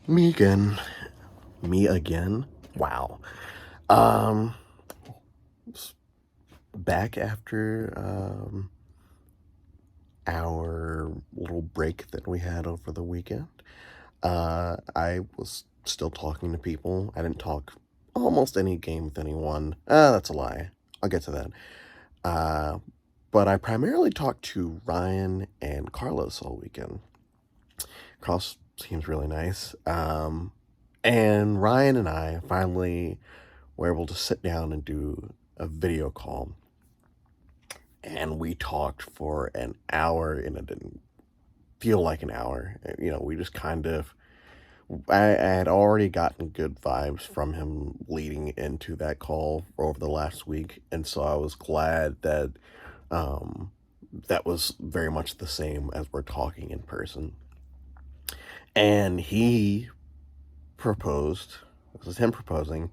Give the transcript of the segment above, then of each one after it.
Me again. Me again? Wow. Um, Back after our little break that we had over the weekend. I was still talking to people. I didn't talk almost any game with anyone. That's a lie. I'll get to that. Uh, but I primarily talked to Ryan and Carlos all weekend. Carlos seems really nice. And Ryan and I finally were able to sit down and do a video call. And we talked for an hour, and it didn't feel like an hour. We just kind of. I had already gotten good vibes from him leading into that call over the last week, and so I was glad that um, that was very much the same as we're talking in person. And he proposed, this is him proposing,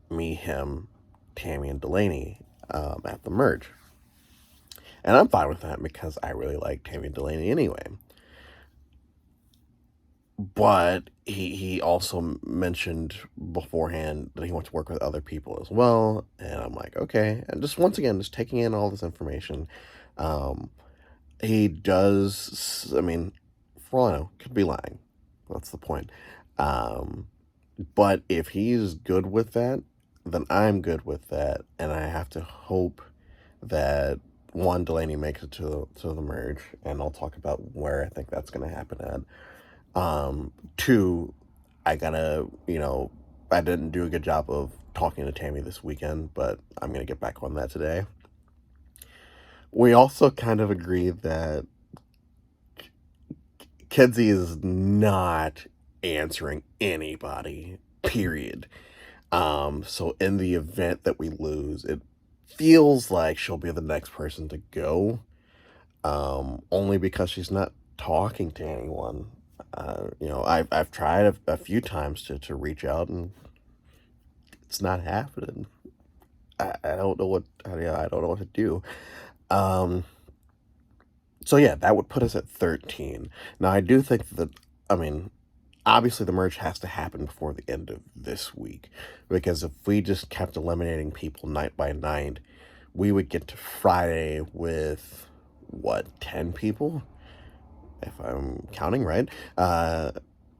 me, him, Tammy, and Delaney at the merge. And I'm fine with that because I really like Tammy and Delaney anyway. But he also mentioned beforehand that he wants to work with other people as well. And I'm like, okay. And just once again, just taking in all this information. Um, he does, I mean, for all I know, could be lying. That's the point. Um, But if he's good with that, then I'm good with that, and I have to hope that one Delaney makes it to the merge, and I'll talk about where I think that's going to happen at. Two, I gotta, I didn't do a good job of talking to Tammy this weekend, but I'm gonna get back on that today. We also kind of agreed that Kenzie is not answering anybody. Period. So in the event that we lose, it feels like she'll be the next person to go. Only because she's not talking to anyone. I've tried a few times to reach out, and it's not happening. I don't know I don't know what to do. Um, so yeah, that would put us at 13. Now I do think that, I mean, obviously the merge has to happen before the end of this week, because if we just kept eliminating people night by night, we would get to Friday with what, 10 people, if I'm counting right.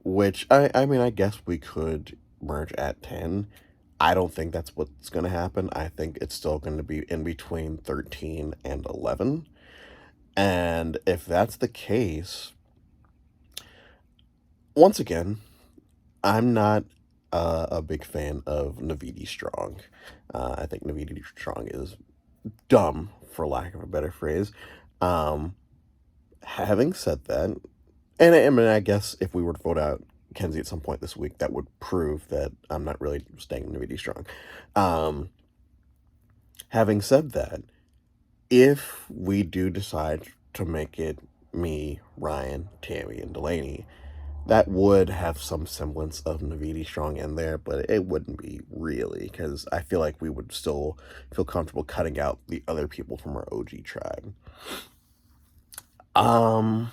Which I mean, I guess we could merge at 10. I don't think that's what's going to happen. I think it's still going to be in between 13 and 11. And if that's the case, once again, I'm not a big fan of Navidi Strong. I think Navidi Strong is dumb, for lack of a better phrase. Um, Having said that, and I mean, I guess if we were to vote out Kenzie at some point this week, that would prove that I'm not really staying Navidi Strong. Um, Having said that, if we do decide to make it me, Ryan, Tammy, and Delaney, that would have some semblance of Navidi Strong in there, but it wouldn't be really, because I feel like we would still feel comfortable cutting out the other people from our OG tribe. Um,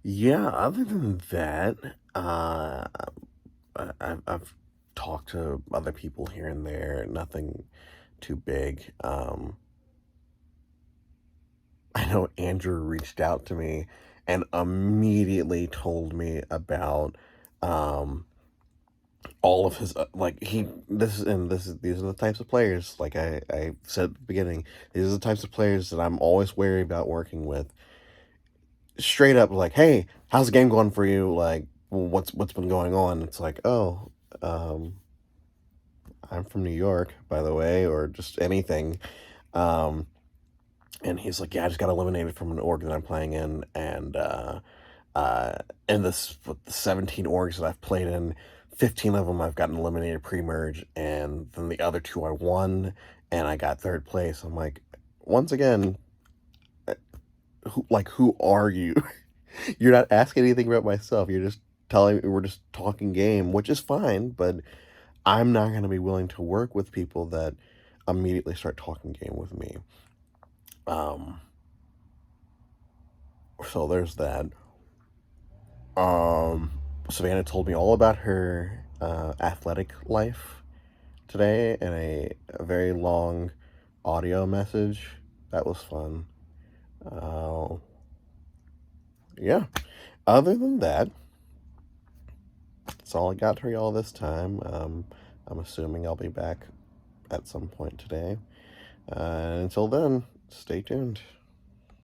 yeah, other than that, I've talked to other people here and there, nothing too big. I know Andrew reached out to me and immediately told me about um all of his like he this is and this is these are the types of players, like I said at the beginning, these are the types of players that I'm always wary about working with. Straight up like, hey, how's the game going for you? Like, what's been going on? It's like, oh, um I'm from New York, by the way, or just anything. um and he's like, yeah, I just got eliminated from an org that I'm playing in, uh, and this with the 17 orgs that I've played in, 15 of them I've gotten eliminated pre-merge, and then the other two I won, and I got third place. I'm like, once again, who are you? You're not asking anything about myself. You're just telling me we're just talking game, which is fine, but I'm not going to be willing to work with people that immediately start talking game with me. Um, so there's that. Um, Savannah told me all about her athletic life today in a very long audio message. That was fun. Uh, yeah. Other than that, that's all I got for y'all this time. I'm assuming I'll be back at some point today. Until then, stay tuned.